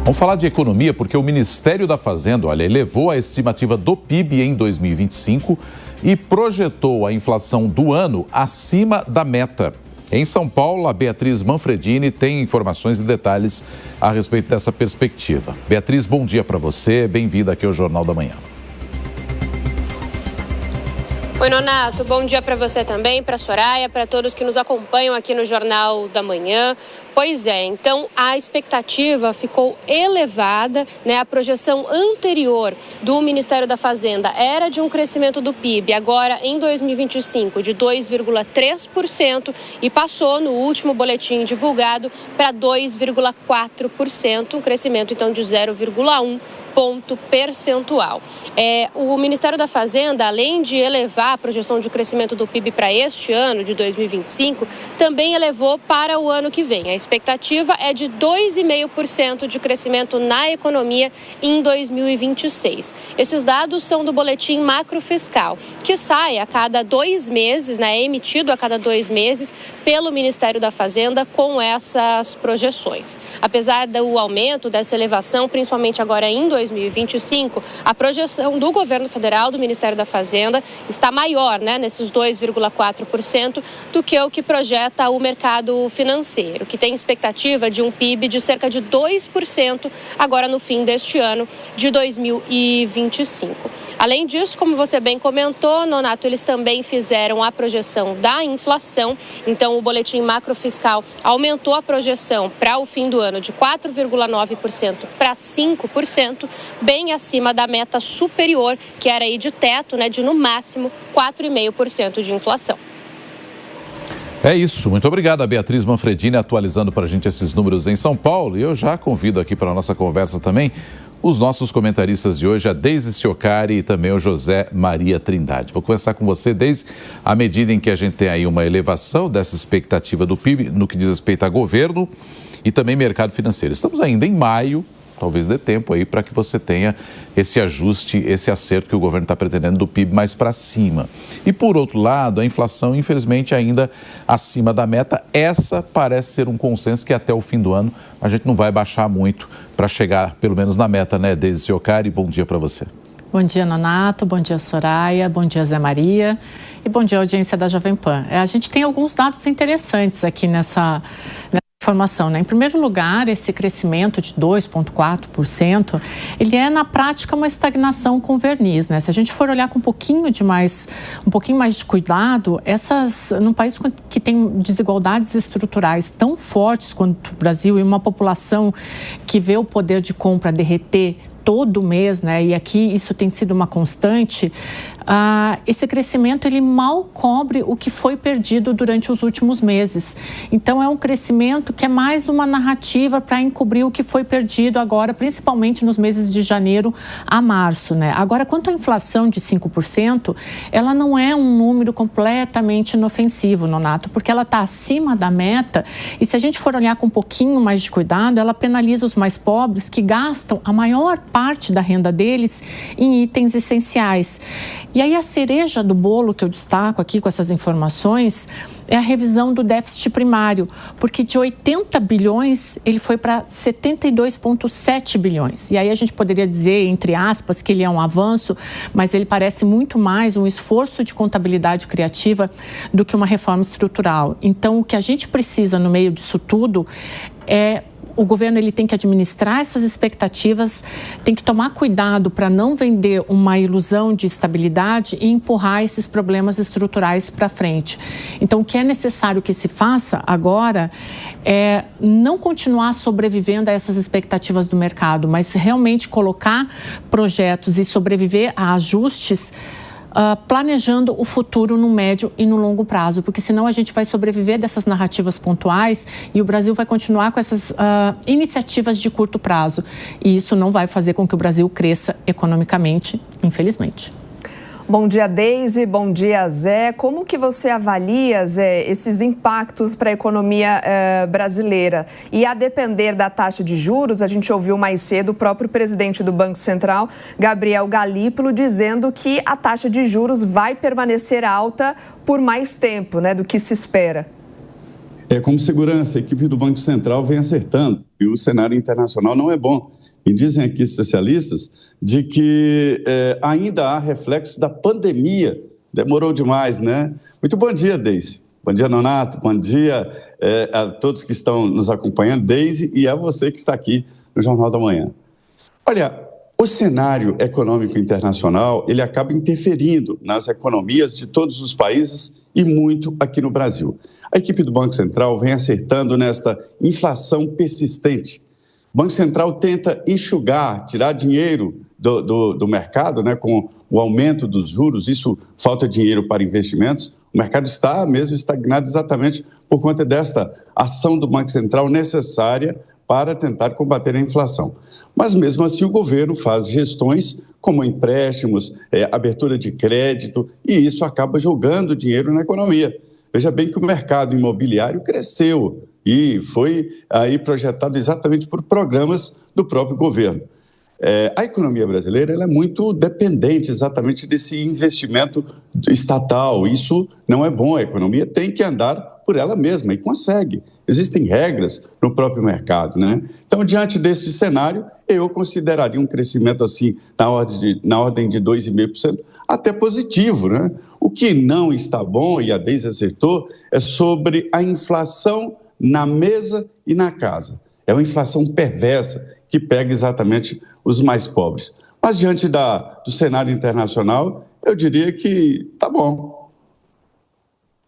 Vamos falar de economia porque o Ministério da Fazenda, elevou a estimativa do PIB em 2025 e projetou a inflação do ano acima da meta. Em São Paulo, a Beatriz Manfredini tem informações e detalhes a respeito dessa perspectiva. Beatriz, bom dia para você, bem-vinda aqui ao Jornal da Manhã. Oi, Nonato, bom dia para você também, para a Soraya, para todos que nos acompanham aqui no Jornal da Manhã. Pois é, então a expectativa ficou elevada, né? A projeção anterior do Ministério da Fazenda era de um crescimento do PIB, agora em 2025 de 2,3% e passou no último boletim divulgado para 2,4%, um crescimento então de 0,1 ponto percentual. O Ministério da Fazenda, além de elevar a projeção de crescimento do PIB para este ano, de 2025, também elevou para o ano que vem. A expectativa é de 2,5% de crescimento na economia em 2026. Esses dados são do Boletim Macrofiscal, que sai a cada 2 meses, é emitido a cada 2 meses pelo Ministério da Fazenda com essas projeções. Apesar do aumento dessa elevação, principalmente agora em 2025, a projeção do governo federal, do Ministério da Fazenda, está maior, nesses 2,4% do que o que projeta o mercado financeiro, que tem expectativa de um PIB de cerca de 2% agora no fim deste ano de 2025. Além disso, como você bem comentou, Nonato, eles também fizeram a projeção da inflação. Então, o boletim macrofiscal aumentou a projeção para o fim do ano de 4,9% para 5%, bem acima da meta superior, que era aí de teto, de no máximo 4,5% de inflação. É isso. Muito obrigado, Beatriz Manfredini, atualizando para a gente esses números em São Paulo. E eu já convido aqui para a nossa conversa também os nossos comentaristas de hoje, a Deise Ciocari e também o José Maria Trindade. Vou conversar com você, Deise, à medida em que a gente tem aí uma elevação dessa expectativa do PIB no que diz respeito a governo e também mercado financeiro. Estamos ainda em maio, talvez dê tempo aí para que você tenha esse ajuste, esse acerto que o governo está pretendendo do PIB mais para cima. E por outro lado, a inflação, infelizmente, ainda acima da meta. Essa parece ser um consenso que até o fim do ano a gente não vai baixar muito para chegar pelo menos na meta, Deise Ciocari? Bom dia para você. Bom dia, Nonato, bom dia, Soraya, bom dia, Zé Maria e bom dia, audiência da Jovem Pan. A gente tem alguns dados interessantes aqui nessa informação, Em primeiro lugar, esse crescimento de 2,4%, ele é na prática uma estagnação com verniz, Se a gente for olhar com um pouquinho mais de cuidado, num país que tem desigualdades estruturais tão fortes quanto o Brasil e uma população que vê o poder de compra derreter todo mês, e aqui isso tem sido uma constante, esse crescimento ele mal cobre o que foi perdido durante os últimos meses. Então é um crescimento que é mais uma narrativa para encobrir o que foi perdido agora, principalmente nos meses de janeiro a março, Agora, quanto à inflação de 5%, ela não é um número completamente inofensivo, Nonato, porque ela está acima da meta e se a gente for olhar com um pouquinho mais de cuidado, ela penaliza os mais pobres que gastam a maior parte da renda deles em itens essenciais. E aí a cereja do bolo que eu destaco aqui com essas informações é a revisão do déficit primário, porque de 80 bilhões ele foi para 72,7 bilhões. E aí a gente poderia dizer, entre aspas, que ele é um avanço, mas ele parece muito mais um esforço de contabilidade criativa do que uma reforma estrutural. Então, o que a gente precisa no meio disso tudo é o governo ele tem que administrar essas expectativas, tem que tomar cuidado para não vender uma ilusão de estabilidade e empurrar esses problemas estruturais para frente. Então, o que é necessário que se faça agora é não continuar sobrevivendo a essas expectativas do mercado, mas realmente colocar projetos e sobreviver a ajustes planejando o futuro no médio e no longo prazo, porque senão a gente vai sobreviver dessas narrativas pontuais e o Brasil vai continuar com essas iniciativas de curto prazo. E isso não vai fazer com que o Brasil cresça economicamente, infelizmente. Bom dia, Deise. Bom dia, Zé. Como que você avalia, Zé, esses impactos para a economia brasileira? E a depender da taxa de juros, a gente ouviu mais cedo o próprio presidente do Banco Central, Gabriel Galípolo, dizendo que a taxa de juros vai permanecer alta por mais tempo, do que se espera. Como segurança, a equipe do Banco Central vem acertando e o cenário internacional não é bom. E dizem aqui especialistas de que ainda há reflexos da pandemia. Demorou demais, né? Muito bom dia, Deise. Bom dia, Nonato. Bom dia a todos que estão nos acompanhando, Deise, e a você que está aqui no Jornal da Manhã. Olha, o cenário econômico internacional, ele acaba interferindo nas economias de todos os países e muito aqui no Brasil. A equipe do Banco Central vem acertando nesta inflação persistente. O Banco Central tenta enxugar, tirar dinheiro do mercado, né, com o aumento dos juros, isso falta dinheiro para investimentos. O mercado está mesmo estagnado exatamente por conta desta ação do Banco Central necessária para tentar combater a inflação. Mas mesmo assim o governo faz gestões como empréstimos, abertura de crédito, e isso acaba jogando dinheiro na economia. Veja bem que o mercado imobiliário cresceu e foi aí projetado exatamente por programas do próprio governo. A economia brasileira ela é muito dependente exatamente desse investimento estatal. Isso não é bom, a economia tem que andar por ela mesma e consegue. Existem regras no próprio mercado, né? Então, diante desse cenário, eu consideraria um crescimento assim na ordem de 2,5%, até positivo, né? O que não está bom, e a Deise acertou, é sobre a inflação na mesa e na casa. É uma inflação perversa que pega exatamente os mais pobres. Mas diante do cenário internacional, eu diria que tá bom.